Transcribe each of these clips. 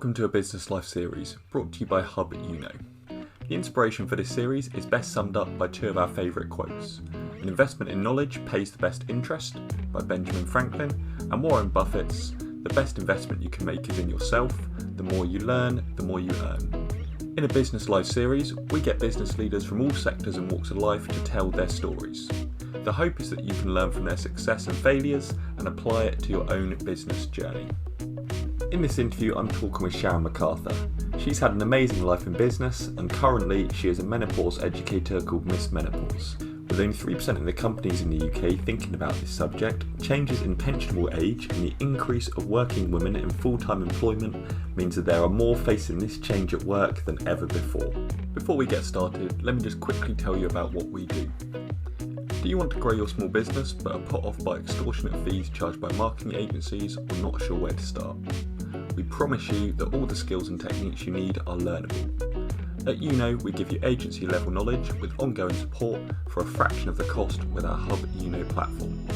Welcome to a Business Life series brought to you by Hub Yuno. The inspiration for this series is best summed up by two of our favourite quotes. An investment in knowledge pays the best interest by Benjamin Franklin, and Warren Buffett's the best investment you can make is in yourself. The more you learn, the more you earn. In a Business Life series, we get business leaders from all sectors and walks of life to tell their stories. The hope is that you can learn from their success and failures and apply it to your own business journey. In this interview, I'm talking with Sharon MacArthur. She's had an amazing life in business, and currently she is a menopause educator called Miss Menopause. With only 3% of the companies in the UK thinking about this subject, changes in pensionable age and the increase of working women in full-time employment means that there are more facing this change at work than ever before. Before we get started, let me just quickly tell you about what we do. Do you want to grow your small business but are put off by extortionate fees charged by marketing agencies or not sure where to start? We promise you that all the skills and techniques you need are learnable. At Yuno, we give you agency level knowledge with ongoing support for a fraction of the cost with our Hub Yuno platform.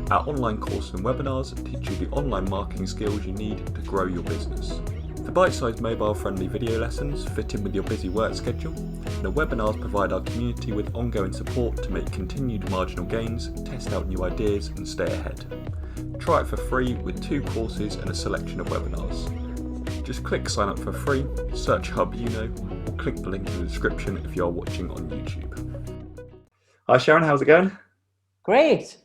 Our online courses and webinars teach you the online marketing skills you need to grow your business. The bite-sized mobile-friendly video lessons fit in with your busy work schedule, and the webinars provide our community with ongoing support to make continued marginal gains, test out new ideas and stay ahead. Try it for free with 2 courses and a selection of webinars. Just click sign up for free, search Hub Yuno, or click the link in the description if you are watching on YouTube. Hi Sharon, how's it going? Great.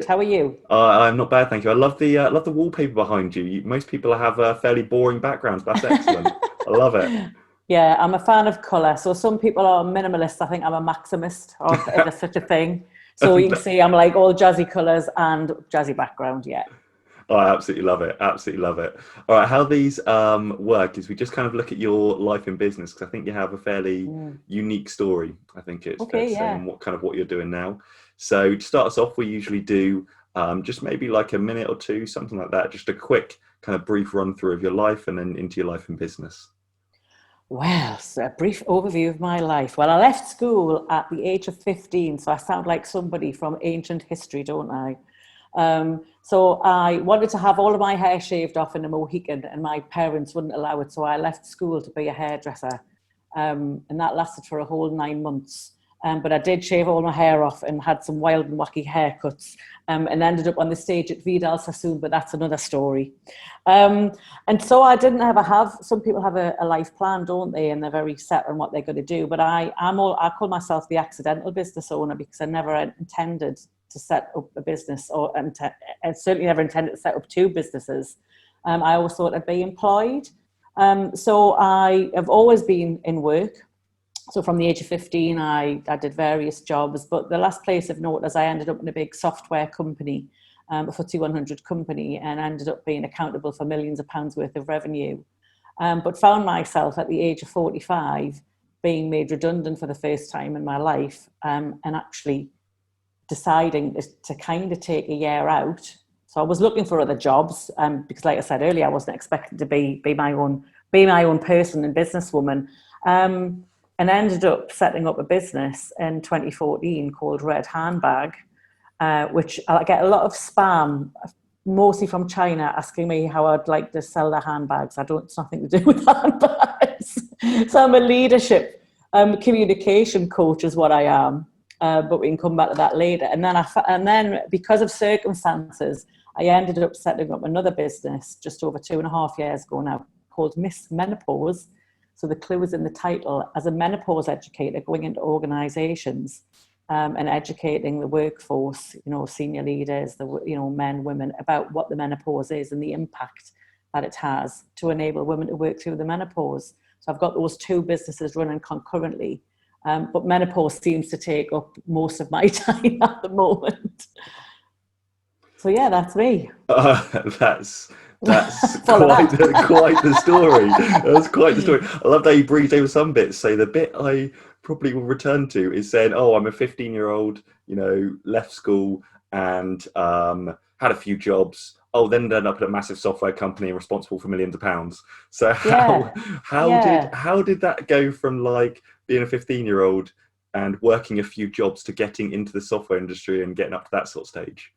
How are you? I'm not bad, thank you. I love the wallpaper behind you. Most people have fairly boring backgrounds. That's excellent. I love it. Yeah, I'm a fan of colour. So some people are minimalists. I think I'm a maximist, or if there's such a thing. So you can see I'm like all jazzy colours and jazzy background, yeah. Oh, I absolutely love it. Absolutely love it. All right, how these work is we just kind of look at your life in business, because I think you have a fairly unique story. I think it's fair to say, and what you're doing now. So to start us off, we usually do just maybe like a minute or two, something like that, just a quick kind of brief run through of your life and then into your life in business. Well, so a brief overview of my life. Well, I left school at the age of 15, so I sound like somebody from ancient history, don't I? So I wanted to have all of my hair shaved off in a Mohican, and my parents wouldn't allow it, so I left school to be a hairdresser, and that lasted for a whole 9 months. But I did shave all my hair off and had some wild and wacky haircuts, and ended up on the stage at Vidal Sassoon, but that's another story. And so I didn't ever have, some people have a life plan, don't they? And they're very set on what they're going to do. But I call myself the accidental business owner, because I never intended to set up a business, I certainly never intended to set up 2 businesses. I always thought I'd be employed. So I have always been in work. So from the age of 15, I did various jobs, but the last place of note is I ended up in a big software company, a FTSE 100 company, and ended up being accountable for millions of pounds worth of revenue. But found myself at the age of 45 being made redundant for the first time in my life, and actually deciding to kind of take a year out. So I was looking for other jobs, because like I said earlier, I wasn't expecting to be my own person and businesswoman. And ended up setting up a business in 2014 called Red Handbag, which I get a lot of spam, mostly from China, asking me how I'd like to sell their handbags. It's nothing to do with handbags. So I'm a leadership communication coach is what I am, but we can come back to that later. And then because of circumstances, I ended up setting up another business just over 2.5 years ago now called Miss Menopause. So the clue is in the title, as a menopause educator going into organisations and educating the workforce, senior leaders, men, women, about what the menopause is and the impact that it has to enable women to work through the menopause. So I've got those 2 businesses running concurrently, but menopause seems to take up most of my time at the moment. So yeah, that's me. That's quite the story. That's quite the story. I love that you breezed over some bits. So the bit I probably will return to is saying, I'm a 15-year-old, left school and had a few jobs. Then ended up at a massive software company and responsible for millions of pounds. So how did that go from like being a 15-year-old and working a few jobs to getting into the software industry and getting up to that sort of stage?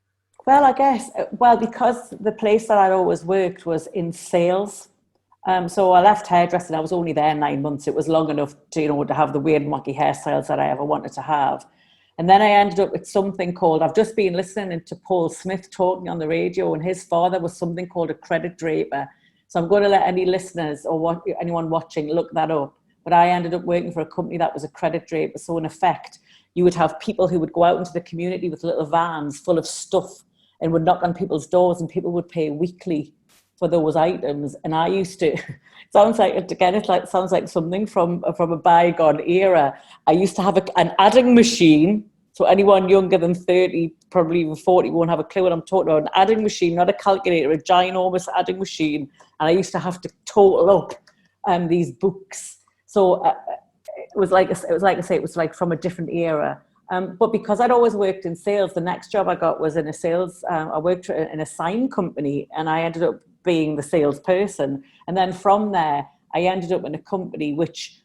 Well, I guess, because the place that I'd always worked was in sales, So I left hairdressing. I was only there 9 months. It was long enough to, to have the weird monkey hairstyles that I ever wanted to have. And then I ended up with something called, I've just been listening to Paul Smith talking on the radio, and his father was something called a credit draper. So I'm going to let any listeners or anyone watching look that up. But I ended up working for a company that was a credit draper. So in effect, you would have people who would go out into the community with little vans full of stuff and would knock on people's doors, and people would pay weekly for those items. And I used to, sounds like something from a bygone era. I used to have an adding machine. So anyone younger than 30, probably even 40, won't have a clue what I'm talking about. An adding machine, not a calculator, a ginormous adding machine. And I used to have to total up these books. So it was like from a different era. But because I'd always worked in sales, the next job I got was in a sales. I worked in a sign company, and I ended up being the salesperson. And then from there, I ended up in a company which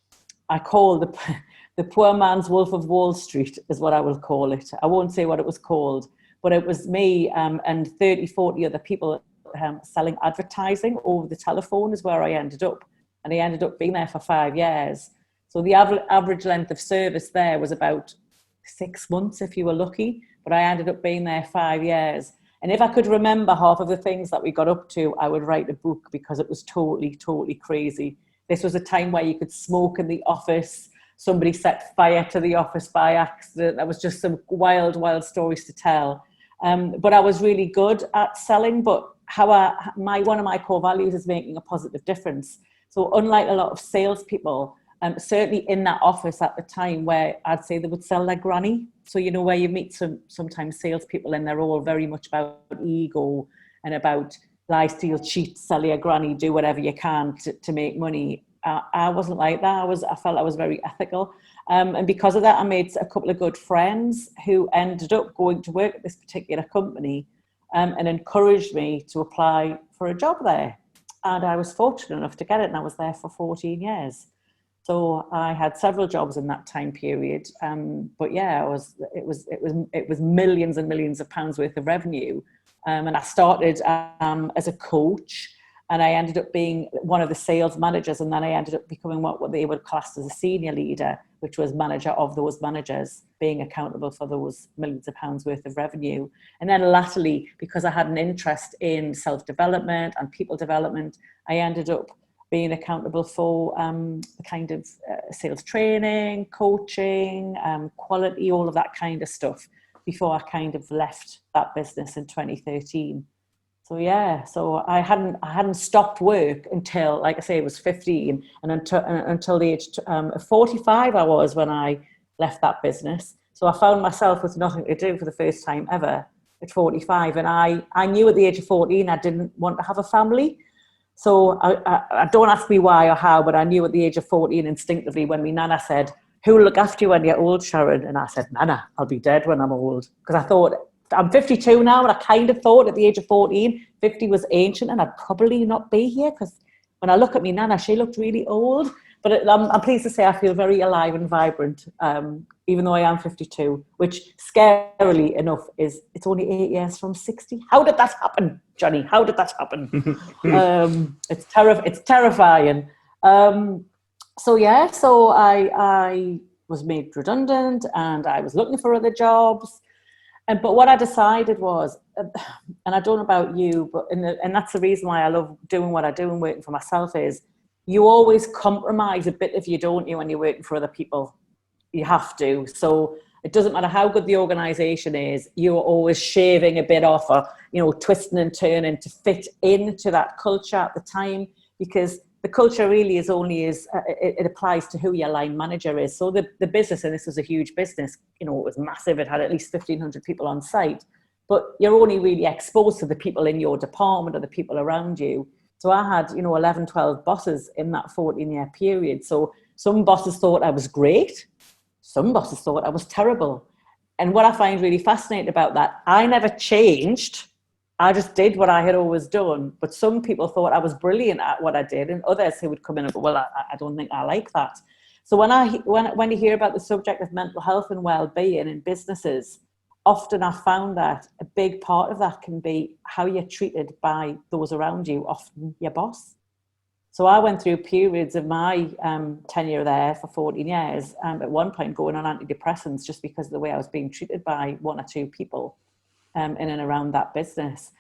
I call the poor man's Wolf of Wall Street, is what I will call it. I won't say what it was called, but it was me and 30, 40 other people selling advertising over the telephone is where I ended up. And I ended up being there for 5 years. So the average length of service there was about 6 months if you were lucky, but I ended up being there 5 years. And if I could remember half of the things that we got up to, I would write a book, because it was totally, totally crazy. This was a time where you could smoke in the office. Somebody set fire to the office by accident. There was just some wild, wild stories to tell. But I was really good at selling, but one of my core values is making a positive difference. So unlike a lot of salespeople, certainly in that office at the time, where I'd say they would sell their granny. So, where you meet sometimes salespeople and they're all very much about ego and about lie, steal, cheat, sell your granny, do whatever you can to make money. I wasn't like that. I felt I was very ethical. And because of that, I made a couple of good friends who ended up going to work at this particular company and encouraged me to apply for a job there. And I was fortunate enough to get it, and I was there for 14 years. So I had several jobs in that time period, but yeah, it was millions and millions of pounds worth of revenue, and I started as a coach, and I ended up being one of the sales managers, and then I ended up becoming what they would class as a senior leader, which was manager of those managers, being accountable for those millions of pounds worth of revenue. And then latterly, because I had an interest in self-development and people development, I ended up being accountable for the kind of sales training, coaching, quality, all of that kind of stuff, before I kind of left that business in 2013. So yeah, so I hadn't stopped work until, like I say, it was 15, and until the age 45 I was when I left that business. So I found myself with nothing to do for the first time ever at 45, and I knew at the age of 14 I didn't want to have a family. So I don't ask me why or how, but I knew at the age of 14 instinctively, when my nana said, "Who will look after you when you're old, Sharon?" And I said, "Nana, I'll be dead when I'm old." Because I thought, I'm 52 now, and I kind of thought at the age of 14, 50 was ancient, and I'd probably not be here, because when I look at me nana, she looked really old. But I'm pleased to say I feel very alive and vibrant, even though I am 52, which scarily enough it's only 8 years from 60. How did that happen, Johnny? How did that happen? It's terrifying. So yeah, so I was made redundant, and I was looking for other jobs. But what I decided was, and I don't know about you, but and that's the reason why I love doing what I do and working for myself, is you always compromise a bit if you don't, when you're working for other people. You have to. So it doesn't matter how good the organisation is, you're always shaving a bit off, or twisting and turning to fit into that culture at the time, because the culture really is only it applies to who your line manager is. So the business, and this was a huge business, it was massive. It had at least 1,500 people on site, but you're only really exposed to the people in your department or the people around you. So I had, 11, 12 bosses in that 14-year period. So some bosses thought I was great. Some bosses thought I was terrible. And what I find really fascinating about that, I never changed. I just did what I had always done. But some people thought I was brilliant at what I did, and others who would come in and go, "Well, I don't think I like that." So when you hear about the subject of mental health and well-being in businesses, often I found that a big part of that can be how you're treated by those around you, often your boss. So I went through periods of my tenure there for 14 years, at one point going on antidepressants just because of the way I was being treated by one or two people in and around that business.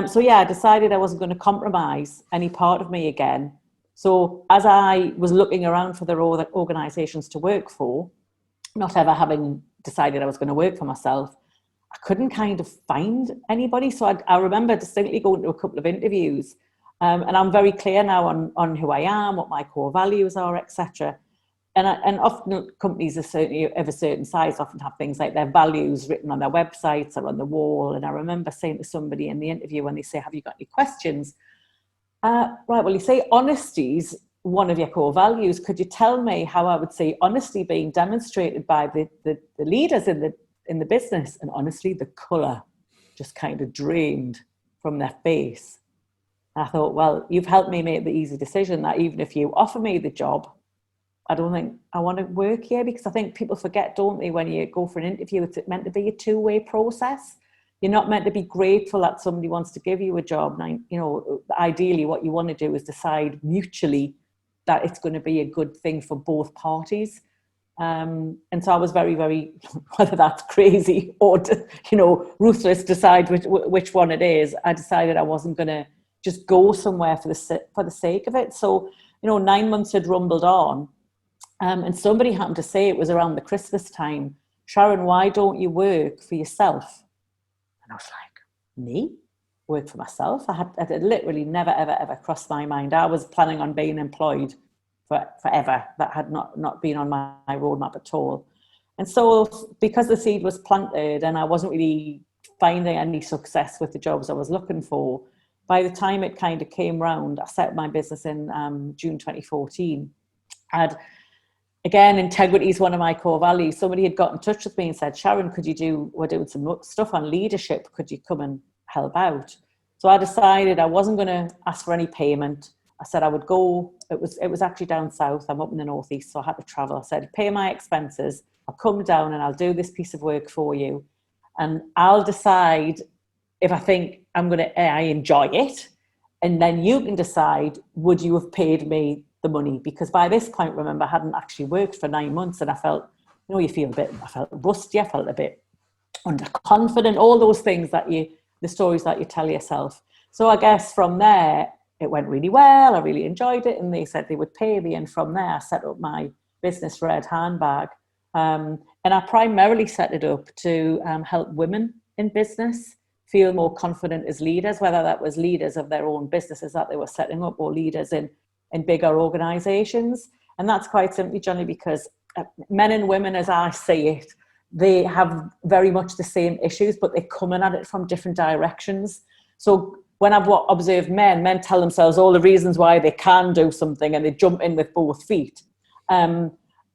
So yeah, I decided I wasn't going to compromise any part of me again. So as I was looking around for the organisations to work for, not ever having decided I was going to work for myself, I couldn't kind of find anybody. So I remember distinctly going to a couple of interviews, and I'm very clear now on who I am, what my core values are, etc. And often companies are certainly of a certain size often have things like their values written on their websites or on the wall. And I remember saying to somebody in the interview when they say, have you got any questions? Right, well, you say honesty's one of your core values. Could you tell me how I would see honesty being demonstrated by the leaders in the business? And honestly, the colour just kind of drained from their face. And I thought, well, you've helped me make the easy decision that even if you offer me the job, I don't think I want to work here, because I think people forget, don't they, when you go for an interview, it's meant to be a two-way process. You're not meant to be grateful that somebody wants to give you a job. Now, you know, ideally what you want to do is decide mutually that it's going to be a good thing for both parties. And so I was very, very, whether that's crazy or, you know, ruthless, decide which one it is. I decided I wasn't going to just go somewhere for the sake of it. So, you know, 9 months had rumbled on, and somebody happened to say, it was around the Christmas time, Sharon, why don't you work for yourself? And I was like, me? Work for myself? It had literally never, ever, ever crossed my mind. I was planning on being employed forever. That had not been on my roadmap at all. And so because the seed was planted and I wasn't really finding any success with the jobs I was looking for, by the time it kind of came round, I set my business in June 2014. Again, integrity is one of my core values. Somebody had got in touch with me and said, Sharon, we're doing some stuff on leadership. Could you come and help out? So I decided I wasn't going to ask for any payment. I said I would go. It was actually down south. I'm up in the northeast, so I had to travel. I said, pay my expenses. I'll come down and I'll do this piece of work for you. And I'll decide if I think I enjoy it. And then you can decide, would you have paid me the money? Because by this point, remember, I hadn't actually worked for 9 months, and I felt, you know, I felt rusty, I felt a bit underconfident, all those things the stories that you tell yourself. So I guess from there, it went really well. I really enjoyed it, and they said they would pay me. And from there, I set up my business, Red Handbag. And I primarily set it up to help women in business feel more confident as leaders, whether that was leaders of their own businesses that they were setting up or leaders in bigger organizations. And that's quite simply, Johnny, because men and women, as I see it, they have very much the same issues, but they're coming at it from different directions. So when I've observed men tell themselves all the reasons why they can do something and they jump in with both feet.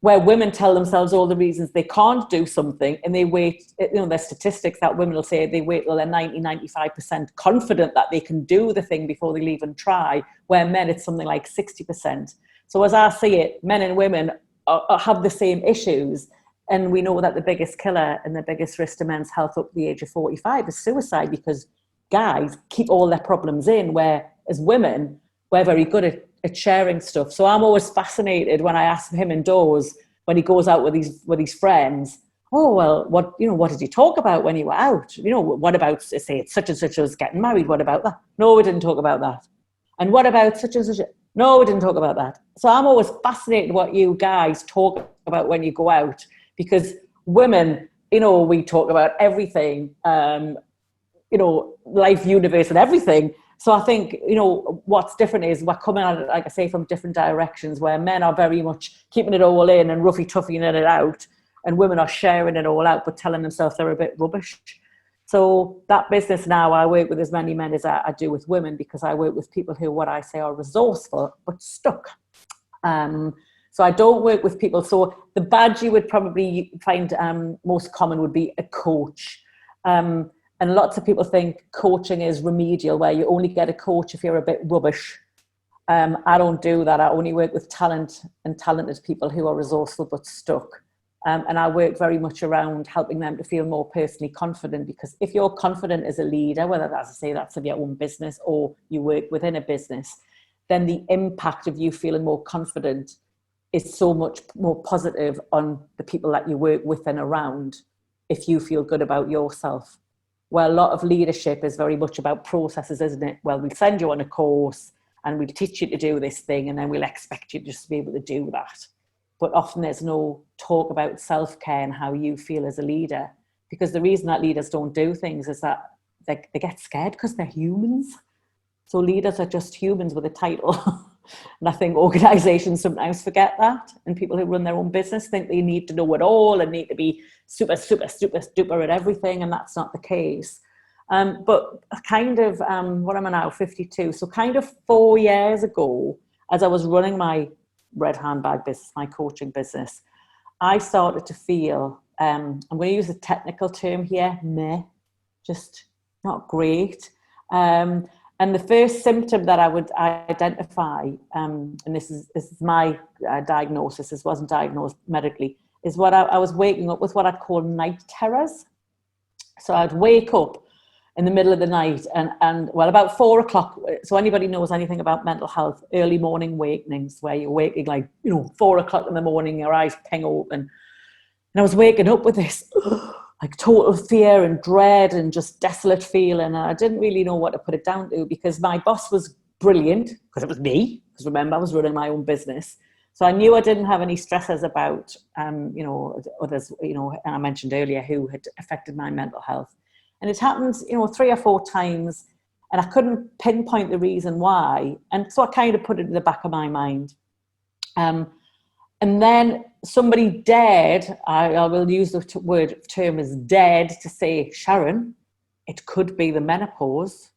Where women tell themselves all the reasons they can't do something, and they wait, you know, there's statistics that women will say they wait till they're 95% confident that they can do the thing before they'll even try, where men, it's something like 60%. So as I see it, men and women have the same issues. And we know that the biggest killer and the biggest risk to men's health up to the age of 45 is suicide, because guys keep all their problems in, where as women, we're very good at sharing stuff. So I'm always fascinated when I ask him indoors, when he goes out with his friends, oh, well, what did you talk about when you were out? You know, what about, say, it's such and such as getting married? What about that? No, we didn't talk about that. And what about such and such? No, we didn't talk about that. So I'm always fascinated what you guys talk about when you go out, because women, you know, we talk about everything, you know, life, universe and everything. So I think, you know, what's different is we're coming at it, like I say, from different directions, where men are very much keeping it all in and roughy-toughying it out, and women are sharing it all out, but telling themselves they're a bit rubbish. So that business now, I work with as many men as I do with women, because I work with people who, what I say, are resourceful, but stuck. So I don't work with people. So the badge you would probably find most common would be a coach. And lots of people think coaching is remedial, where you only get a coach if you're a bit rubbish. I don't do that. I only work with talent and talented people who are resourceful but stuck. And I work very much around helping them to feel more personally confident, because if you're confident as a leader, whether that's, I say, that's of your own business or you work within a business, then the impact of you feeling more confident is so much more positive on the people that you work with and around if you feel good about yourself. Well, a lot of leadership is very much about processes, isn't it? Well, we'll send you on a course and we'll teach you to do this thing, and then we'll expect you just to be able to do that. But often there's no talk about self-care and how you feel as a leader, because the reason that leaders don't do things is that they get scared because they're humans. So leaders are just humans with a title. And I think organizations sometimes forget that. And people who run their own business think they need to know it all and need to be super, super, super, super at everything. And that's not the case. But kind of, what am I now, 52? So kind of 4 years ago, as I was running my red handbag business, my coaching business, I started to feel, I'm going to use a technical term here, just not great. And the first symptom that I would identify, and this is my diagnosis, this wasn't diagnosed medically, is what I was waking up with what I'd call night terrors. So I'd wake up in the middle of the night and well, about 4 o'clock. So anybody knows anything about mental health, early morning awakenings, where you're waking like, 4 o'clock in the morning, your eyes ping open. And I was waking up with this like total fear and dread and just desolate feeling. And I didn't really know what to put it down to, because my boss was brilliant, because it was me, because remember, I was running my own business. So I knew I didn't have any stressors about, others, and I mentioned earlier who had affected my mental health. And it happened, 3 or 4 times, and I couldn't pinpoint the reason why. And so I kind of put it in the back of my mind. And then somebody dared, I will use the term as dared, to say, Sharon, it could be the menopause.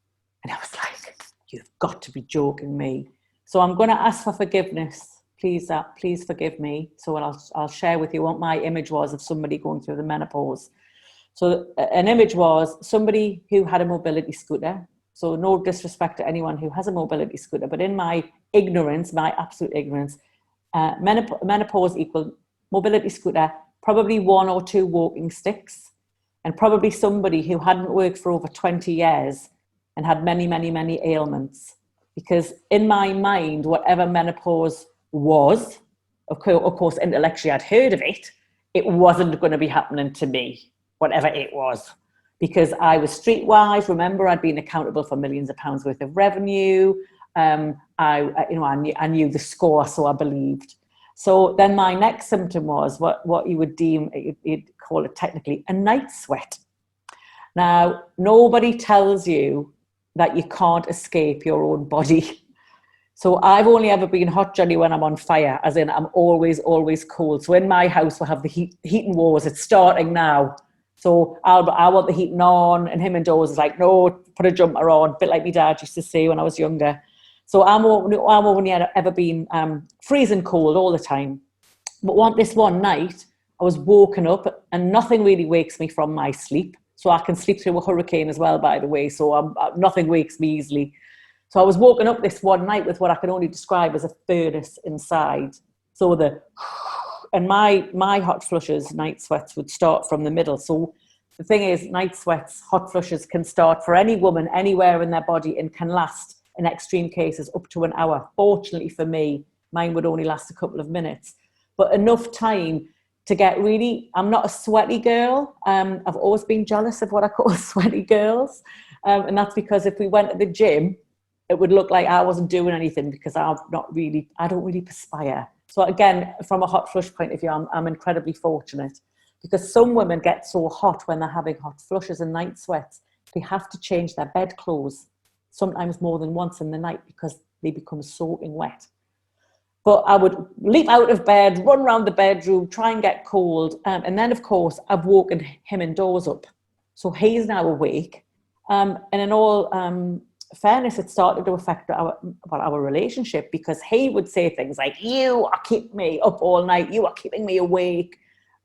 And I was like, you've got to be joking me. So I'm going to ask for forgiveness. Please forgive me. So I'll share with you what my image was of somebody going through the menopause. So an image was somebody who had a mobility scooter. So no disrespect to anyone who has a mobility scooter, but in my ignorance, my absolute ignorance, menopause equal mobility scooter, probably 1 or 2 walking sticks, and probably somebody who hadn't worked for over 20 years and had many, many, many ailments. Because in my mind, whatever menopause was, of course, intellectually I'd heard of it, it wasn't going to be happening to me, whatever it was. Because I was streetwise. Remember, I'd been accountable for millions of pounds worth of revenue. I knew the score, so I believed. So then my next symptom was what you would deem, you'd call it technically, a night sweat. Now, nobody tells you that you can't escape your own body. So I've only ever been hot Johnny when I'm on fire, as in I'm always, always cold. So in my house, we'll have the heating wars. It's starting now. So I want the heating on, and him indoors is like, no, put a jumper on, a bit like my dad used to say when I was younger. So I'm only ever been freezing cold all the time. But this one night, I was woken up, and nothing really wakes me from my sleep. So I can sleep through a hurricane as well, by the way. So nothing wakes me easily. So I was woken up this one night with what I can only describe as a furnace inside. So and my hot flushes, night sweats, would start from the middle. So the thing is, night sweats, hot flushes can start for any woman anywhere in their body and can last, in extreme cases, up to an hour. Fortunately for me, mine would only last a couple of minutes, but enough time to get really, I'm not a sweaty girl. I've always been jealous of what I call sweaty girls. And that's because if we went to the gym, it would look like I wasn't doing anything, because I don't really perspire. So again, from a hot flush point of view, I'm incredibly fortunate, because some women get so hot when they're having hot flushes and night sweats, they have to change their bed clothes, sometimes more than once in the night, because they become soaking wet. But I would leap out of bed, run around the bedroom, try and get cold. And then, of course, I've woken him indoors up. So he's now awake. And in all fairness, it started to affect our relationship, because he would say things like, you are keeping me up all night. You are keeping me awake.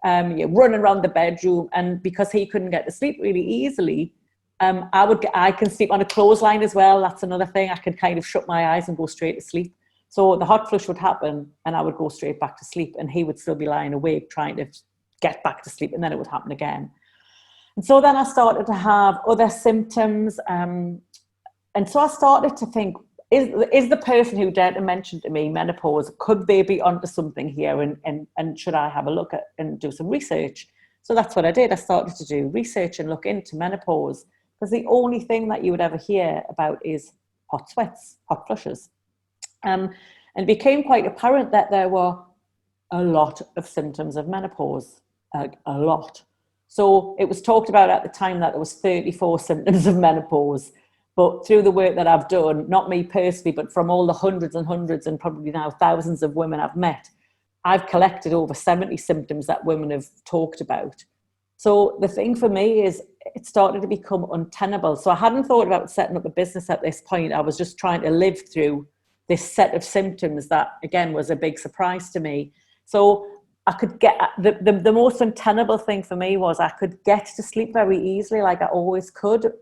You're running around the bedroom. And because he couldn't get to sleep really easily, I can sleep on a clothesline as well. That's another thing. I can kind of shut my eyes and go straight to sleep. So the hot flush would happen and I would go straight back to sleep, and he would still be lying awake trying to get back to sleep, and then it would happen again. And so then I started to have other symptoms. And so I started to think, is the person who dared to mention to me menopause, could they be onto something here, and should I have a look at and do some research? So that's what I did. I started to do research and look into menopause, because the only thing that you would ever hear about is hot sweats, hot flushes. And it became quite apparent that there were a lot of symptoms of menopause, a lot. So it was talked about at the time that there was 34 symptoms of menopause. But through the work that I've done, not me personally, but from all the hundreds and hundreds and probably now thousands of women I've met, I've collected over 70 symptoms that women have talked about. So the thing for me is it started to become untenable. So I hadn't thought about setting up a business at this point. I was just trying to live through this set of symptoms that, again, was a big surprise to me. So I could get, the most untenable thing for me was I could get to sleep very easily, like I always could.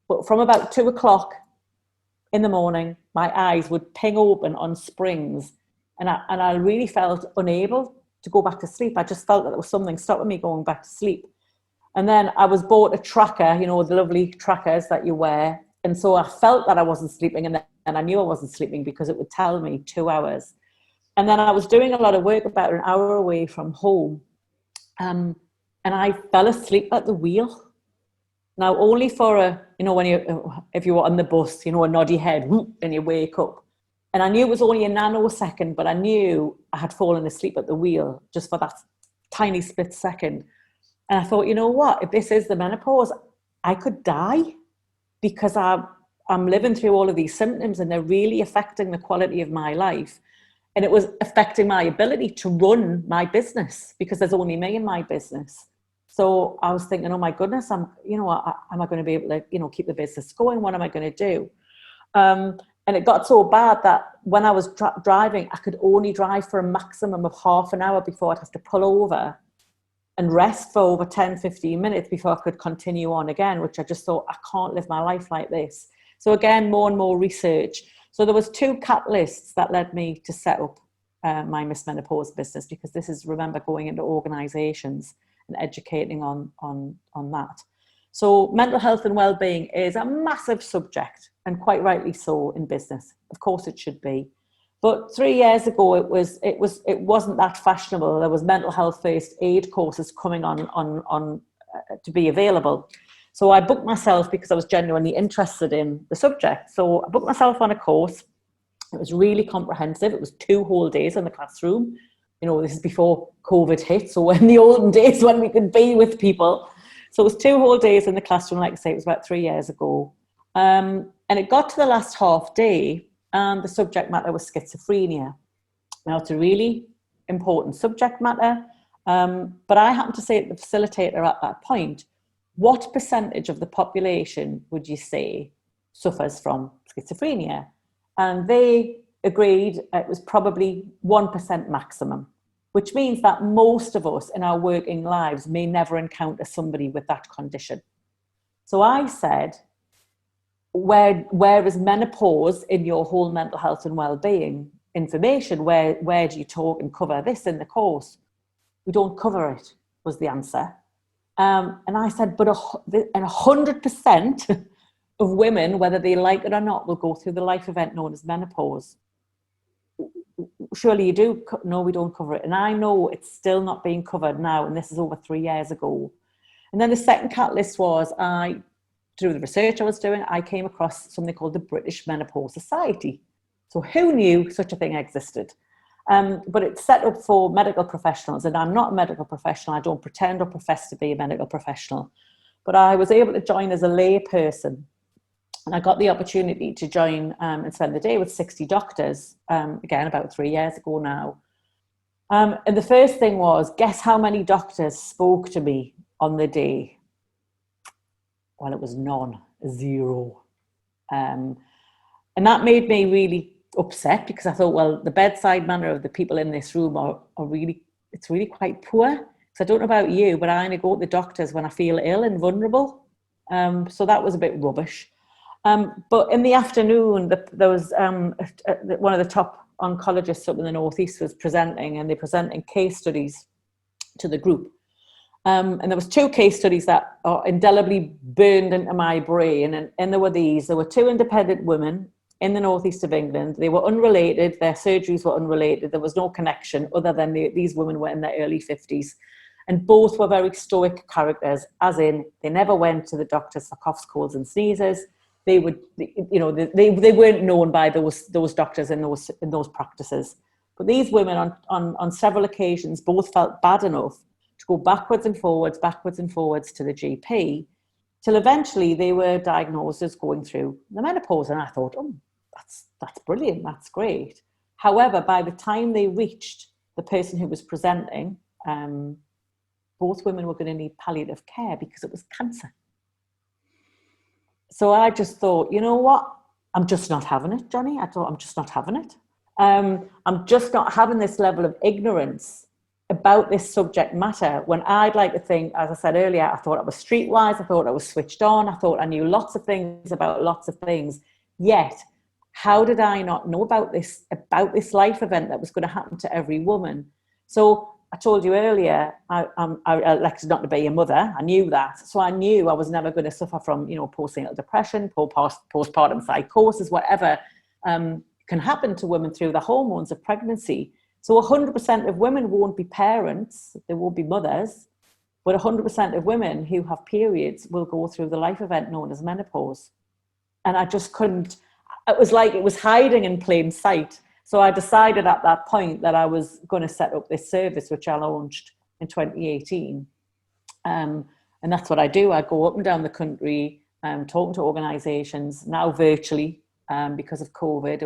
But from about 2 o'clock in the morning, my eyes would ping open on springs, and I really felt unable to go back to sleep. I just felt that there was something stopping me going back to sleep. And then I was bought a tracker, you know, the lovely trackers that you wear. And so I felt that I wasn't sleeping, and I knew I wasn't sleeping because it would tell me 2 hours. And then I was doing a lot of work about an hour away from home. And I fell asleep at the wheel. Now, only for if you were on the bus, you know, a noddy head, whoop, and you wake up. And I knew it was only a nanosecond, but I knew I had fallen asleep at the wheel just for that tiny split second. And I thought, you know what, if this is the menopause, I could die, because I'm living through all of these symptoms and they're really affecting the quality of my life. And it was affecting my ability to run my business, because there's only me in my business. So I was thinking, oh my goodness, am I going to be able to, you know, keep the business going? What am I going to do? And it got so bad that when I was driving, I could only drive for a maximum of half an hour before I'd have to pull over and rest for over 10, 15 minutes before I could continue on again, which I just thought, I can't live my life like this. So again, more and more research. So there was 2 catalysts that led me to set up my Miss Menopause business, because this is, remember, going into organisations and educating on that. So mental health and well-being is a massive subject, and quite rightly so, in business. Of course it should be. But 3 years ago, it wasn't that fashionable. There was mental health first aid courses coming on to be available. So I booked myself, because I was genuinely interested in the subject. So I booked myself on a course. It was really comprehensive. It was 2 whole days in the classroom. You know, this is before COVID hit, so in the olden days when we could be with people. So it was 2 whole days in the classroom, like I say, it was about 3 years ago. And it got to the last half day, and the subject matter was schizophrenia. Now, it's a really important subject matter, but I happened to say to the facilitator at that point, what percentage of the population would you say suffers from schizophrenia? And they agreed it was probably 1% maximum, which means that most of us in our working lives may never encounter somebody with that condition. So I said, where is menopause in your whole mental health and well-being information? Where do you talk and cover this in the course? We don't cover it, was the answer. And I said, but 100% of women, whether they like it or not, will go through the life event known as menopause. Surely you do? No, we don't cover it. And I know it's still not being covered now, and this is over 3 years ago. And then the second catalyst was, through the research I was doing, I came across something called the British Menopause Society. So who knew such a thing existed? But it's set up for medical professionals, and I'm not a medical professional. I don't pretend or profess to be a medical professional. But I was able to join as a lay person. And I got the opportunity to join and spend the day with 60 doctors, again, about 3 years ago now. And the first thing was, guess how many doctors spoke to me on the day? Well, it was none, 0. And that made me really upset, because I thought, well, the bedside manner of the people in this room are really, it's really quite poor. So I don't know about you, but I only go to the doctors when I feel ill and vulnerable. So that was a bit rubbish. But in the afternoon, there was one of the top oncologists up in the Northeast was presenting, and they're presenting case studies to the group. And there was 2 case studies that are indelibly burned into my brain, and there were these. There were 2 independent women in the northeast of England. They were unrelated. Their surgeries were unrelated. There was no connection other than these women were in their early 50s. And both were very stoic characters, as in they never went to the doctors for coughs, colds and sneezes. They would, they weren't known by those doctors in those practices. But these women on several occasions both felt bad enough to go backwards and forwards to the GP, till eventually they were diagnosed as going through the menopause. And I thought, oh, that's brilliant, that's great. However, by the time they reached the person who was presenting, both women were going to need palliative care because it was cancer. So I just thought, you know what? I'm just not having it, Johnny. I thought, I'm just not having it. I'm just not having this level of ignorance about this subject matter, when I'd like to think, as I said earlier, I thought I was streetwise, I thought I was switched on, I thought I knew lots of things about lots of things. Yet, how did I not know about this life event that was going to happen to every woman? So I told you earlier, I elected not to be a mother. I knew that. So I knew I was never going to suffer from, postnatal depression, postpartum psychosis, whatever can happen to women through the hormones of pregnancy. So 100% of women won't be parents, they won't be mothers, but 100% of women who have periods will go through the life event known as menopause. And I just couldn't, it was like it was hiding in plain sight. So I decided at that point that I was going to set up this service, which I launched in 2018. And that's what I do. I go up and down the country, talking to organisations, now virtually, because of COVID.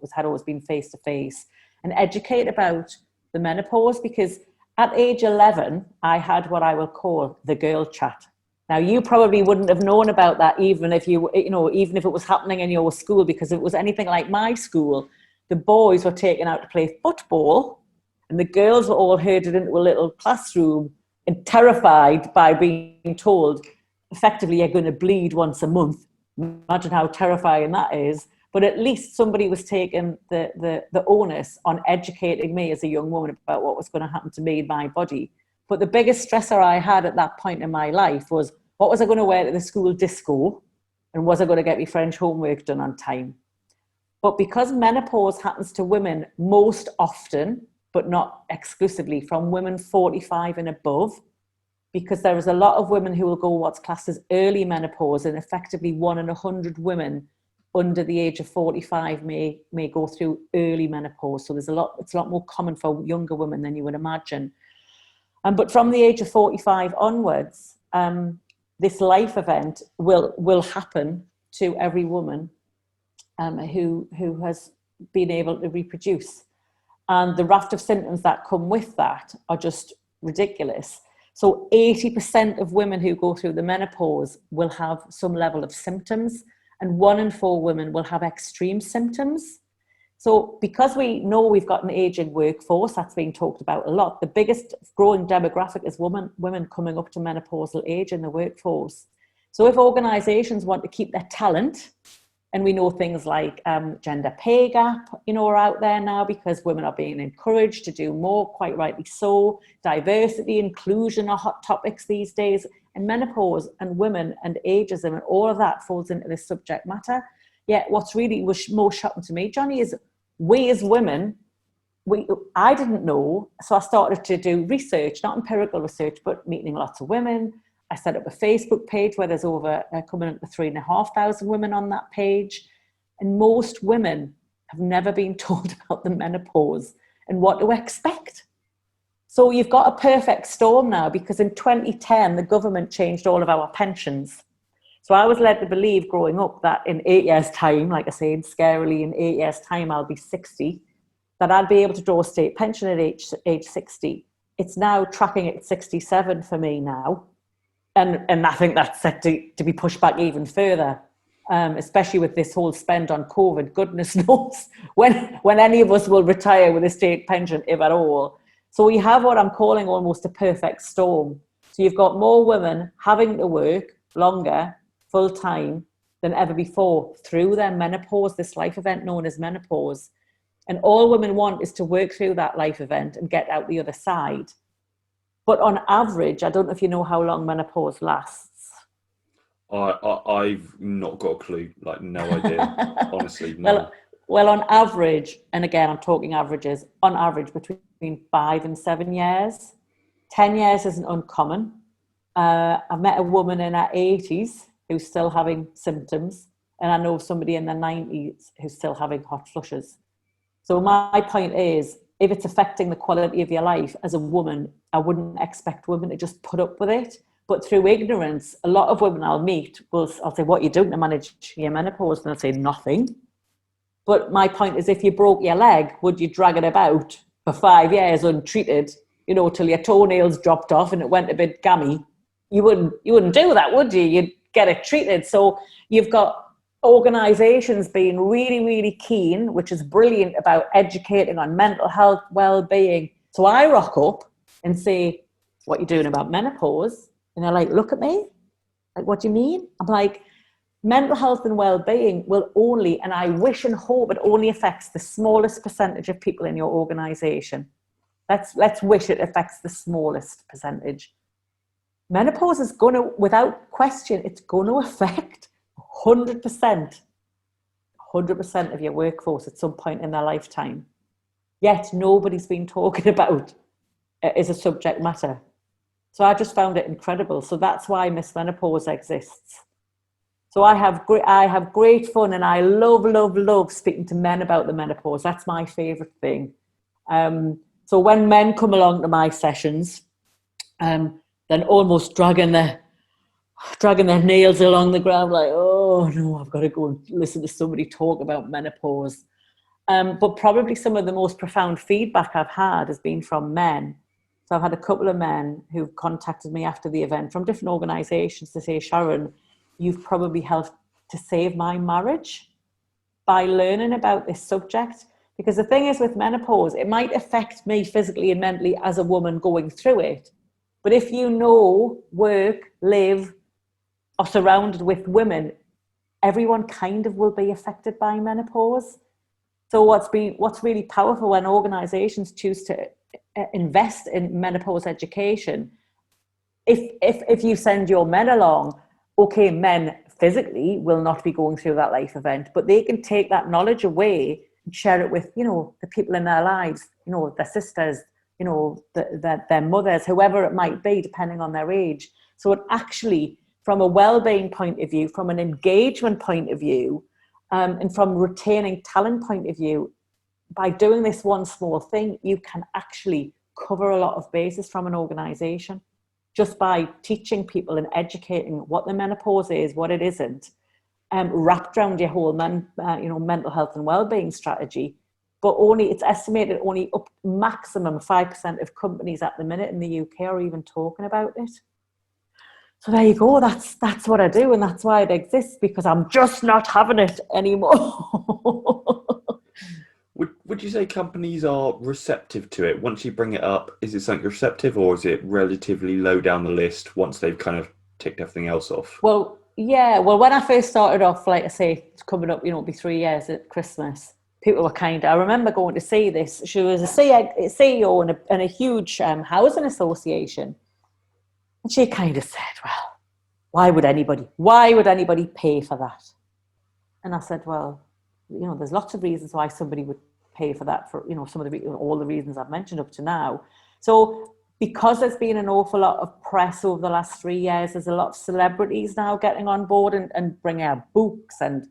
It had always been face to face, and educate about the menopause, because at age 11, I had what I will call the girl chat. Now, you probably wouldn't have known about that even if even if it was happening in your school, because if it was anything like my school, the boys were taken out to play football and the girls were all herded into a little classroom and terrified by being told, effectively, you're going to bleed once a month. Imagine how terrifying that is. But at least somebody was taking the onus on educating me as a young woman about what was going to happen to me in my body. But the biggest stressor I had at that point in my life was, what was I going to wear to the school disco? And was I going to get my French homework done on time? But because menopause happens to women most often, but not exclusively, from women 45 and above, because there is a lot of women who will go what's classed as early menopause, and effectively 1 in 100 women under the age of 45 may go through early menopause. So it's a lot more common for younger women than you would imagine. But from the age of 45 onwards, this life event will happen to every woman who has been able to reproduce. And the raft of symptoms that come with that are just ridiculous. So 80% of women who go through the menopause will have some level of symptoms, and 1 in 4 women will have extreme symptoms. So because we know we've got an aging workforce, that's being talked about a lot, the biggest growing demographic is women coming up to menopausal age in the workforce. So if organisations want to keep their talent, and we know things like gender pay gap, are out there now because women are being encouraged to do more, quite rightly so. Diversity, inclusion are hot topics these days. And menopause and women and ageism and all of that falls into this subject matter. Yet what's really most shocking to me, Johnny, is we as women, I didn't know. So I started to do research, not empirical research, but meeting lots of women. I set up a Facebook page where there's over coming up to 3,500 women on that page. And most women have never been told about the menopause and what to expect. So you've got a perfect storm now, because in 2010, the government changed all of our pensions. So I was led to believe growing up that in 8 years' time, like I said, scarily in 8 years' time, I'll be 60, that I'd be able to draw a state pension at age 60. It's now tracking at 67 for me now. And I think that's set to be pushed back even further, especially with this whole spend on COVID. Goodness knows when any of us will retire with a state pension, if at all. So we have what I'm calling almost a perfect storm. So you've got more women having to work longer, full time, than ever before through their menopause, this life event known as menopause. And all women want is to work through that life event and get out the other side. But on average, I don't know if you know how long menopause lasts. I've not got a clue, like no idea. Honestly, none. Well, well, on average, and again, I'm talking averages, on average between 5 and 7 years. 10 years isn't uncommon. I've met a woman in her 80s who's still having symptoms, and I know somebody in their 90s who's still having hot flushes. So my point is, if it's affecting the quality of your life as a woman, I wouldn't expect women to just put up with it. But through ignorance, a lot of women I'll meet I'll say, what are you doing to manage your menopause? And they'll say, nothing. But my point is, if you broke your leg, would you drag it about for 5 years untreated, till your toenails dropped off and it went a bit gammy? You wouldn't do that, would you? You'd get it treated. So you've got organisations being really, really keen, which is brilliant, about educating on mental health, well-being. So I rock up and say, what are you doing about menopause? And they're like, look at me. Like, what do you mean? I'm like, mental health and well-being will only, and I wish and hope it only affects the smallest percentage of people in your organisation. Let's wish it affects the smallest percentage. Menopause is going to, without question, it's going to affect 100% of your workforce at some point in their lifetime. Yet nobody's been talking about it as a subject matter. So I just found it incredible. So that's why Miss Menopause exists. So I have great fun, and I love speaking to men about the menopause. That's my favourite thing. So when men come along to my sessions, then almost dragging their nails along the ground, like, oh no, I've got to go and listen to somebody talk about menopause. But probably some of the most profound feedback I've had has been from men. So I've had a couple of men who've contacted me after the event from different organisations to say, Sharon, you've probably helped to save my marriage by learning about this subject. Because the thing is with menopause, it might affect me physically and mentally as a woman going through it. But if work, live, are surrounded with women, everyone kind of will be affected by menopause. So what's really powerful when organisations choose to invest in menopause education, if you send your men along, okay, men physically will not be going through that life event, but they can take that knowledge away and share it with, the people in their lives, their sisters, their mothers, whoever it might be, depending on their age. So it actually, from a well-being point of view, from an engagement point of view, and from retaining talent point of view, by doing this one small thing, you can actually cover a lot of bases from an organisation just by teaching people and educating what the menopause is, what it isn't, wrapped around your whole mental health and well-being strategy. But it's estimated only up maximum 5% of companies at the minute in the UK are even talking about it. So there you go. That's what I do, and that's why it exists, because I'm just not having it anymore. Would you say companies are receptive to it? Once you bring it up, is it something receptive, or is it relatively low down the list once they've kind of ticked everything else off? Well, yeah. Well, when I first started off, like I say, it's coming up, it'll be 3 years at Christmas. People were I remember going to see this. She was a CEO in a huge housing association. And she kind of said, well, why would anybody pay for that? And I said, well, there's lots of reasons why somebody would pay for that, for, some of all the reasons I've mentioned up to now. So because there's been an awful lot of press over the last 3 years, there's a lot of celebrities now getting on board and bringing out books and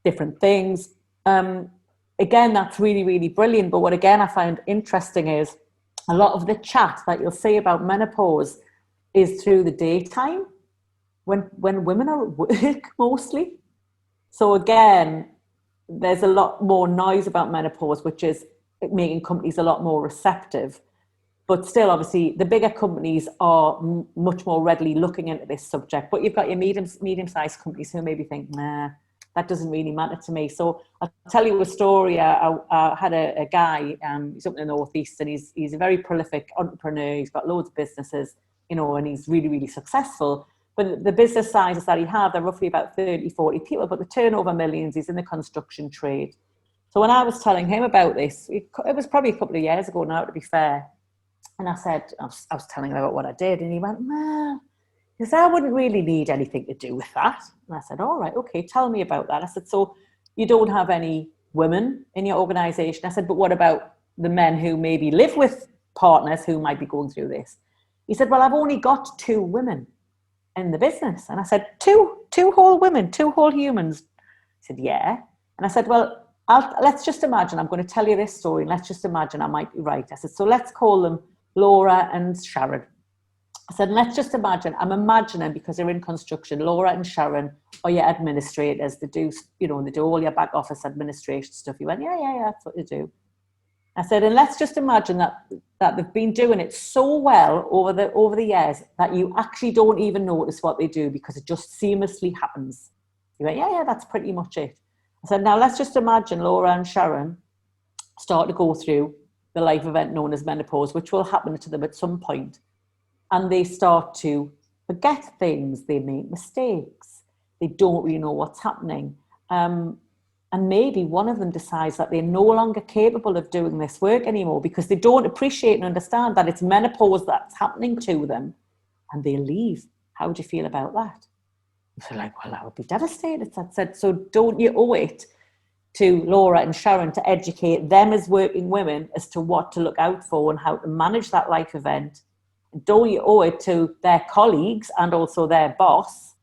different things. Again, that's really, really brilliant. But what, again, I find interesting is a lot of the chat that you'll see about menopause is through the daytime when women are at work mostly. So again, there's a lot more noise about menopause, which is making companies a lot more receptive. But still, obviously, the bigger companies are much more readily looking into this subject. But you've got your medium-sized companies who maybe think, nah, that doesn't really matter to me. So I'll tell you a story. I had a guy, he's up in the Northeast, and he's a very prolific entrepreneur. He's got loads of businesses, and he's really, really successful. But the business sizes that he had, they're roughly about 30, 40 people, but the turnover millions. He's in the construction trade. So when I was telling him about this, it was probably a couple of years ago now, to be fair. And I was telling him about what I did, and he went, nah, He said, I wouldn't really need anything to do with that. And I said, all right, okay, tell me about that. I said, so you don't have any women in your organization? I said, but what about the men who maybe live with partners who might be going through this? He said, well, I've only got 2 women in the business. And I said, two whole women, 2 whole humans. He said, yeah. And I said, well, let's just imagine, I'm going to tell you this story, and let's just imagine I might be right. I said, so let's call them Laura and Sharon. I said, let's just imagine, I'm imagining, because they're in construction, Laura and Sharon are your administrators. They do, they do all your back office administration stuff. He went, yeah, that's what they do. I said, and let's just imagine that they've been doing it so well over the years that you actually don't even notice what they do because it just seamlessly happens. He went, yeah, that's pretty much it. I said, now let's just imagine Laura and Sharon start to go through the life event known as menopause, which will happen to them at some point. And they start to forget things, they make mistakes, they don't really know what's happening. And maybe one of them decides that they're no longer capable of doing this work anymore because they don't appreciate and understand that it's menopause that's happening to them, and they leave. How would you feel about that? I like, well, I would be devastated. I said, so don't you owe it to Laura and Sharon to educate them as working women as to what to look out for and how to manage that life event? Don't you owe it to their colleagues and also their boss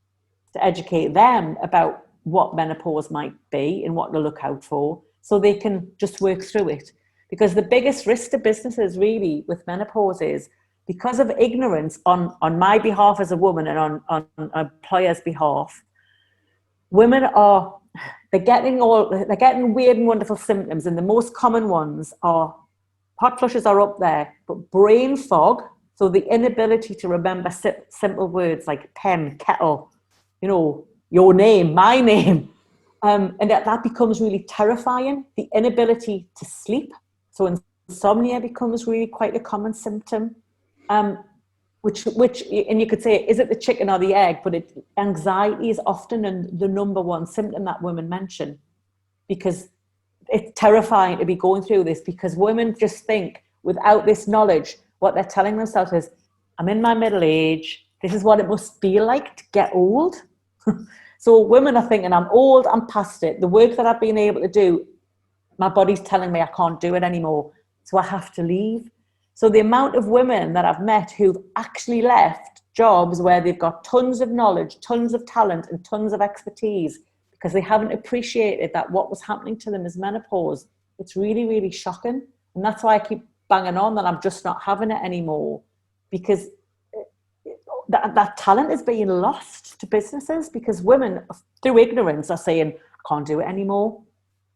to educate them about what menopause might be and what to look out for so they can just work through it? Because the biggest risk to businesses really with menopause is because of ignorance on my behalf as a woman and on an employer's behalf. Women they're getting weird and wonderful symptoms, and the most common ones are hot flushes are up there, but brain fog. So the inability to remember simple words like pen, kettle, your name, my name. And that becomes really terrifying. The inability to sleep. So insomnia becomes really quite a common symptom. Which, and you could say, is it the chicken or the egg? But anxiety is often the number one symptom that women mention, because it's terrifying to be going through this, because women just think without this knowledge, what they're telling themselves is, I'm in my middle age. This is what it must be like to get old. So women are thinking, I'm old, I'm past it. The work that I've been able to do, my body's telling me I can't do it anymore. So I have to leave. So the amount of women that I've met who've actually left jobs where they've got tons of knowledge, tons of talent, and tons of expertise because they haven't appreciated that what was happening to them is menopause. It's really, really shocking. And that's why I keep banging on that I'm just not having it anymore, because that talent is being lost to businesses because women, through ignorance, are saying, I can't do it anymore.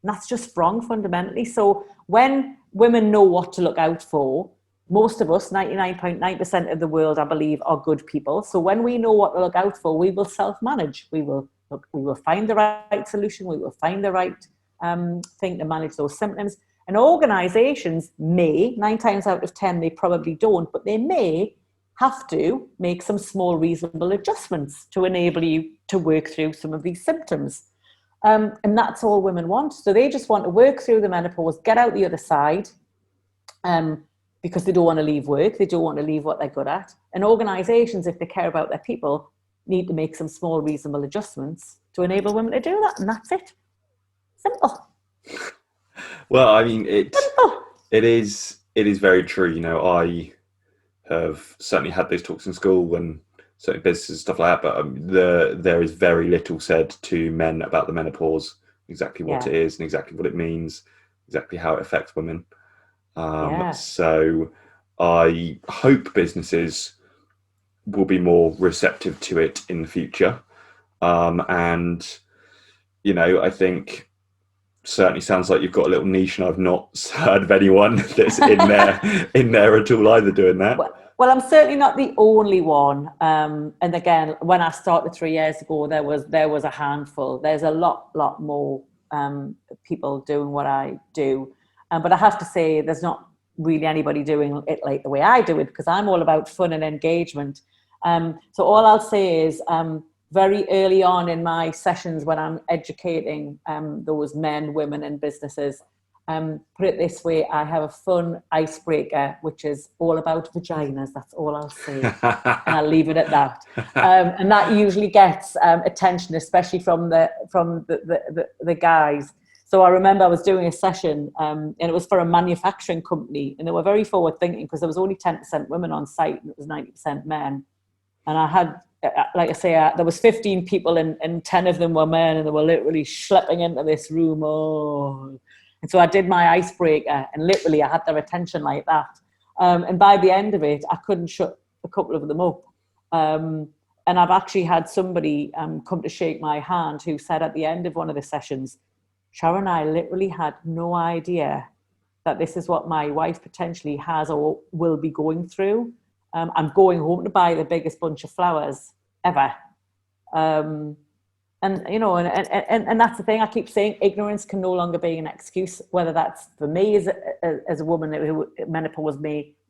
And that's just wrong fundamentally. So when women know what to look out for, most of us, 99.9% of the world, I believe, are good people. So when we know what to look out for, we will self-manage. We will find the right solution. We will find the right thing to manage those symptoms. And organizations may, 9 times out of 10, they probably don't, but they may have to make some small reasonable adjustments to enable you to work through some of these symptoms. And that's all women want. So they just want to work through the menopause, get out the other side, because they don't want to leave work. They don't want to leave what they're good at. And organizations, if they care about their people, need to make some small reasonable adjustments to enable women to do that. And that's it. Simple. Well, I mean, it is very true. I have certainly had those talks in school and certainly businesses, stuff like that, but there is very little said to men about the menopause, exactly what it is and exactly what it means, exactly how it affects women. So I hope businesses will be more receptive to it in the future. And, I think certainly sounds like you've got a little niche, and I've not heard of anyone that's in there at all either doing that. Well, I'm certainly not the only one. And again, when I started 3 years ago, there was a handful. There's a lot more people doing what I do. But I have to say, there's not really anybody doing it like the way I do it, because I'm all about fun and engagement. So all I'll say is, very early on in my sessions when I'm educating those men, women, and businesses, Put it this way, I have a fun icebreaker, which is all about vaginas. That's all I'll say. And I'll leave it at that. And that usually gets attention, especially from the guys. So I remember I was doing a session, and it was for a manufacturing company, and they were very forward thinking because there was only 10% women on site and it was 90% men. And I had, like I say, there was 15 people and 10 of them were men, and they were literally schlepping into this room. Oh. And so I did my icebreaker, and literally I had their attention like that. And by the end of it, I couldn't shut a couple of them up. And I've actually had somebody come to shake my hand who said at the end of one of the sessions, Sharon, I literally had no idea that this is what my wife potentially has or will be going through. I'm going home to buy the biggest bunch of flowers ever. And, you know, and that's the thing I keep saying, ignorance can no longer be an excuse, whether that's for me as a woman who menopause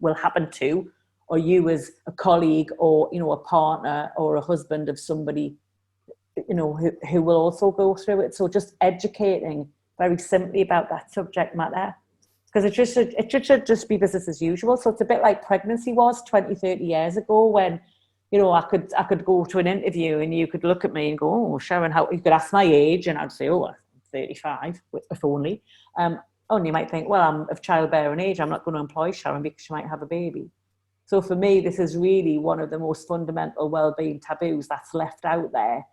will happen to, or you as a colleague or, you know, a partner or a husband of somebody, you know, who will also go through it. So just educating very simply about that subject matter, because it should just be business as usual. So it's a bit like pregnancy was 20, 30 years ago when, you know, I could go to an interview and you could look at me and go, oh, Sharon, how, you could ask my age and I'd say, oh, I'm 35, if only. And you might think, well, I'm of childbearing age. I'm not going to employ Sharon because she might have a baby. So for me, this is really one of the most fundamental well-being taboos that's left out there,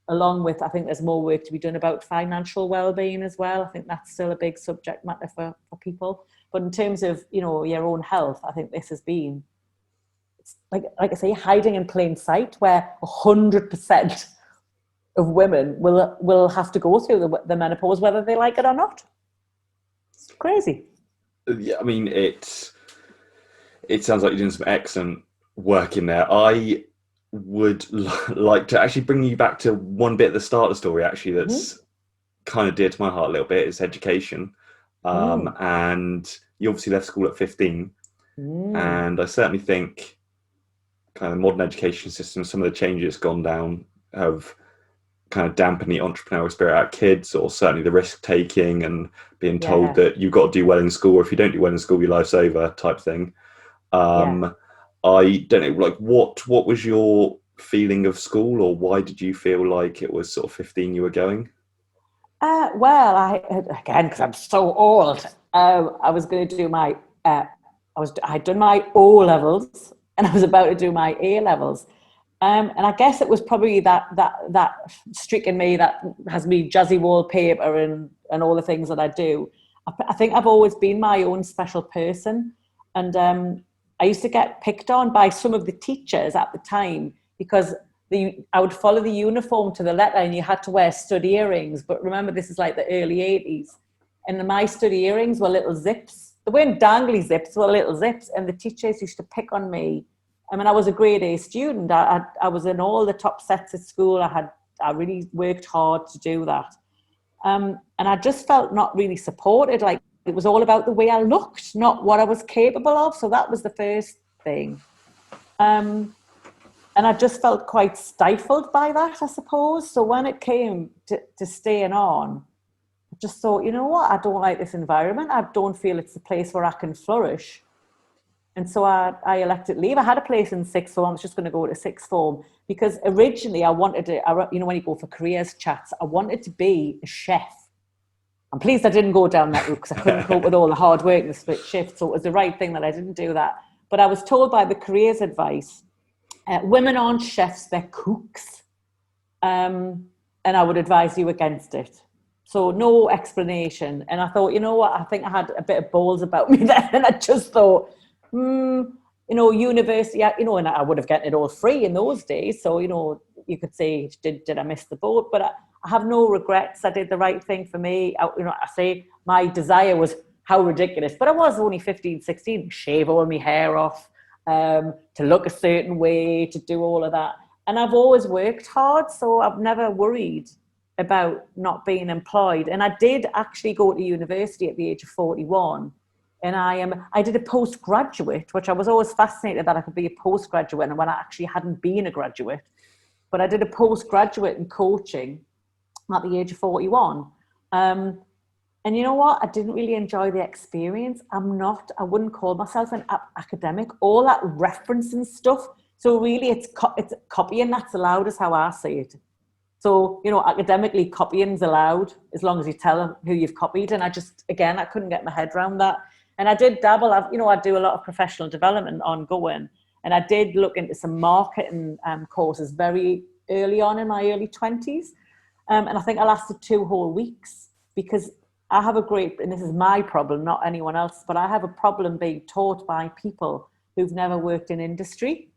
along with, I think there's more work to be done about financial well-being as well. I think that's still a big subject matter for people. But in terms of, you know, your own health, I think this has been, like I say, hiding in plain sight, where 100% of women will have to go through the menopause, whether they like it or not. It's crazy. Yeah, I mean, it sounds like you're doing some excellent work in there. I would like to actually bring you back to one bit at the start of the story, actually, that's kind of dear to my heart a little bit. It's education. And you obviously left school at 15. And I certainly think kind of the modern education system, some of the changes it's gone down have kind of dampened the entrepreneurial spirit out of kids, or certainly the risk taking and being told that you've got to do well in school, or if you don't do well in school, your life's over type thing. I don't know, like what was your feeling of school, or why did you feel like it was sort of 15 you were going? Well, again, because I'm so old, I was going to do my, I'd done my O levels and I was about to do my A levels. And I guess it was probably that streak in me that has me jazzy wallpaper and all the things that I do. I think I've always been my own special person. And I used to get picked on by some of the teachers at the time because I would follow the uniform to the letter and you had to wear stud earrings. But remember, this is like the early 80s. And my stud earrings were little zips. They weren't dangly zips, they were little zips. And the teachers used to pick on me. I mean, I was a grade A student. I was in all the top sets at school. I really worked hard to do that. And I just felt not really supported. Like it was all about the way I looked, not what I was capable of. So that was the first thing. And I just felt quite stifled by that, I suppose. So when it came to staying on, I just thought, you know what? I don't like this environment. I don't feel it's a place where I can flourish. And so I elected leave. I had a place in sixth form. I was just going to go to sixth form because originally I wanted to, you know, when you go for careers chats, I wanted to be a chef. I'm pleased I didn't go down that route because I couldn't cope with all the hard work and the split shift. So it was the right thing that I didn't do that. But I was told by the careers advice, women aren't chefs, they're cooks. And I would advise you against it. So no explanation. And I thought, you know what? I think I had a bit of balls about me then. And I just thought, you know, university, you know, and I would have gotten it all free in those days. So, you know, you could say, did I miss the boat? But I have no regrets. I did the right thing for me. You know, I say my desire was how ridiculous, but I was only 15, 16, shave all my hair off, to look a certain way, to do all of that. And I've always worked hard. So I've never worried about not being employed. And I did actually go to university at the age of 41. And I did a postgraduate, which I was always fascinated that I could be a postgraduate and when I actually hadn't been a graduate. But I did a postgraduate in coaching at the age of 41. And And you know what? I didn't really enjoy the experience. I wouldn't call myself an academic. All that referencing stuff. So really it's copying that's allowed is how I see it. So, academically copying's allowed as long as you tell them who you've copied. And I couldn't get my head around that. And I did dabble, I do a lot of professional development ongoing. And I did look into some marketing courses very early on in my early 20s. And I think I lasted 2 whole weeks because I have and this is my problem, not anyone else, but I have a problem being taught by people who've never worked in industry.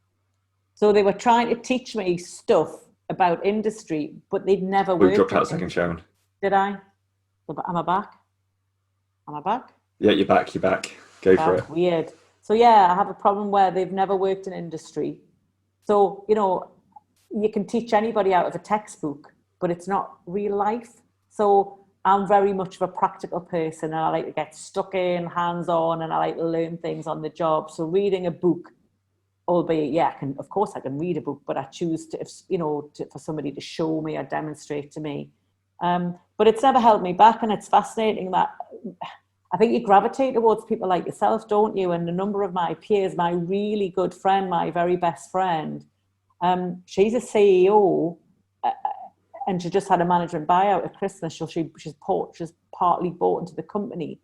So they were trying to teach me stuff about industry, but they'd never worked. We dropped out a second, Sharon. Did I? Am I back? Yeah, you're back. Go for it. Weird. So yeah, I have a problem where they've never worked in industry. So, you can teach anybody out of a textbook, but it's not real life. So I'm very much of a practical person and I like to get stuck in, hands-on, and I like to learn things on the job. So reading a book, albeit, of course I can read a book, but I choose to, for somebody to show me or demonstrate to me. But it's never held me back, and it's fascinating that I think you gravitate towards people like yourself, don't you? And a number of my peers, my really good friend, my very best friend, she's a CEO, and she just had a management buyout at Christmas. So she's partly bought into the company.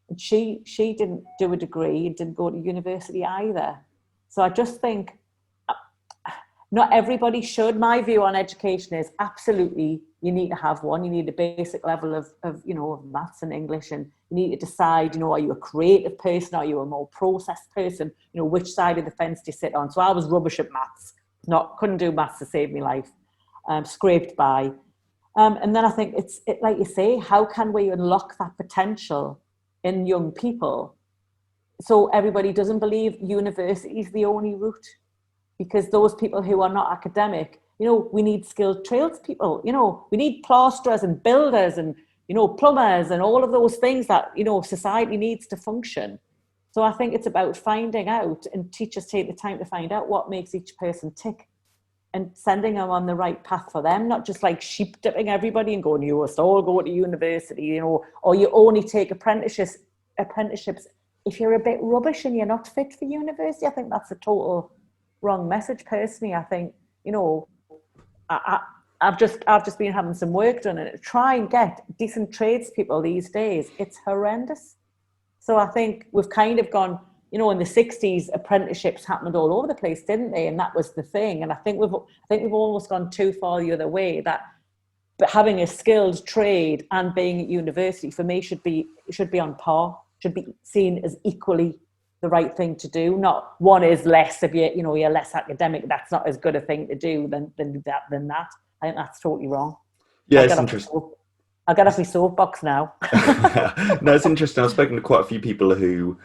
And she didn't do a degree and didn't go to university either. So I just think not everybody should. My view on education is absolutely you need to have one. You need a basic level of maths and English, and you need to decide, are you a creative person? Are you a more processed person? Which side of the fence do you sit on? So I was rubbish at maths. Couldn't do maths to save my life. Scraped by. And then I think it's like you say, how can we unlock that potential in young people so everybody doesn't believe university is the only route? Because those people who are not academic, we need skilled tradespeople, we need plasterers and builders and, plumbers and all of those things that, society needs to function. So I think it's about finding out, and teachers take the time to find out what makes each person tick and sending them on the right path for them, not just like sheep dipping everybody and going, you must all go to university, or you only take apprenticeships if you're a bit rubbish and you're not fit for university. I think that's a total wrong message personally. I think, I've just been having some work done, and try and get decent tradespeople these days, it's horrendous. So I think we've kind of gone, in the 60s, apprenticeships happened all over the place, didn't they? And that was the thing. And I think we've almost gone too far the other way, that but having a skilled trade and being at university for me should be on par, should be seen as equally the right thing to do. Not one is less if you're less academic. That's not as good a thing to do than that. I think that's totally wrong. Yeah, it's interesting. I'll get off my soapbox now. No, it's interesting. I've spoken to quite a few people who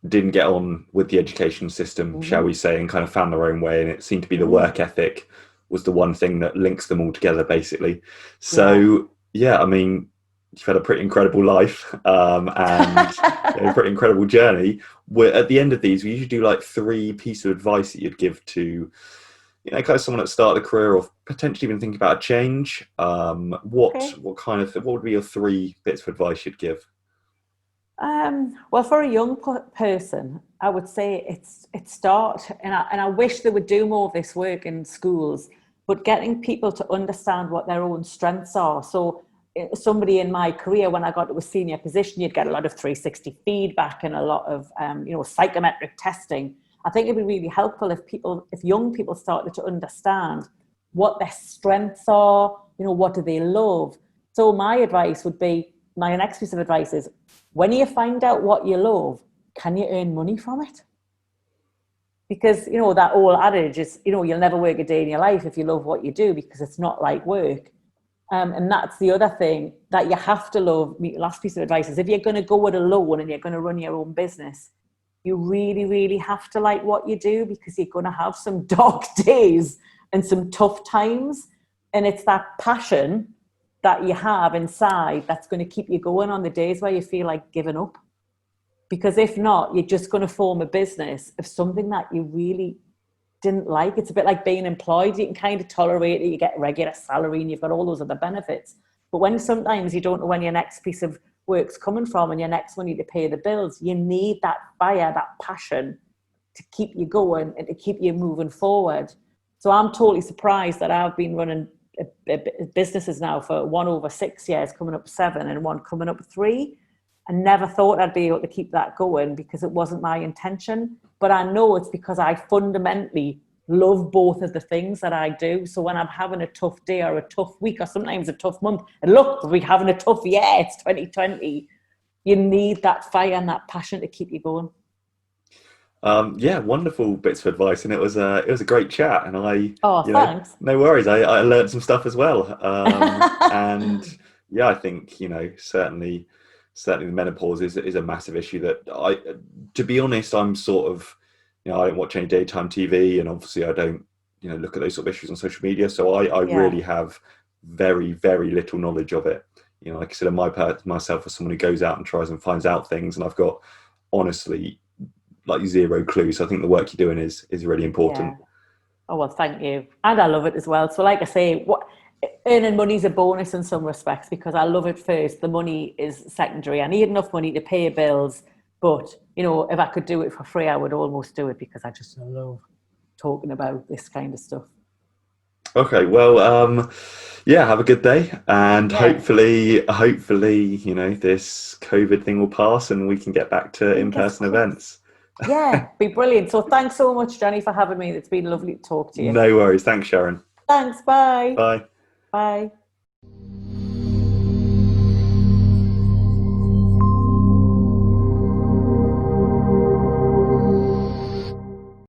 didn't get on with the education system, shall we say, and kind of found their own way. And it seemed to be the work ethic was the one thing that links them all together, basically. So, I mean, you've had a pretty incredible life and a pretty incredible journey. At the end of these, we usually do like 3 pieces of advice that you'd give to, kind of someone at the start of the career, or potentially even thinking about a change. What would be your 3 bits of advice you'd give? Well, for a young person, I would say it's start, and I wish they would do more of this work in schools, but getting people to understand what their own strengths are. So somebody in my career, when I got to a senior position, you'd get a lot of 360 feedback and a lot of, psychometric testing. I think it'd be really helpful if young people started to understand what their strengths are, what do they love. So my next piece of advice is, when you find out what you love, can you earn money from it? Because, that old adage is, you'll never work a day in your life if you love what you do, because it's not like work. And that's the other thing that you have to love. My last piece of advice is, if you're going to go it alone and you're going to run your own business, you really, really have to like what you do, because you're going to have some dark days and some tough times. And it's that passion that you have inside that's going to keep you going on the days where you feel like giving up. Because if not, you're just going to form a business of something that you really didn't like. It's a bit like being employed. You can kind of tolerate it. You get a regular salary and you've got all those other benefits. But when sometimes you don't know when your next piece of work's coming from and your next money to pay the bills. You need that fire, that passion to keep you going and to keep you moving forward. So I'm totally surprised that I've been running businesses now for one over 6 years, coming up 7, and one coming up 3. I never thought I'd be able to keep that going because it wasn't my intention. But I know it's because I fundamentally love both of the things that I do. So when I'm having a tough day or a tough week or sometimes a tough month, and look, we're having a tough year, it's 2020, you need that fire and that passion to keep you going. Yeah, wonderful bits of advice, and it was a great chat. And Oh, thanks. no worries. I learned some stuff as well. And yeah, I think certainly the menopause is a massive issue that to be honest, I'm sort of, I don't watch any daytime TV, and obviously I don't, look at those sort of issues on social media. So I Yeah. really have very, very little knowledge of it. Like I said, myself as someone who goes out and tries and finds out things, and I've got honestly like zero clue. So I think the work you're doing is really important. Yeah. Oh, well, thank you. And I love it as well. So like I say, earning money is a bonus in some respects because I love it first. The money is secondary. I need enough money to pay bills. But, if I could do it for free, I would almost do it because I just love talking about this kind of stuff. Okay, well, yeah, have a good day, and Yeah. hopefully, this COVID thing will pass and we can get back to in-person events. Yeah, be brilliant. So thanks so much, Jenny, for having me. It's been lovely to talk to you. No worries. Thanks, Sharon. Thanks. Bye. Bye. Bye.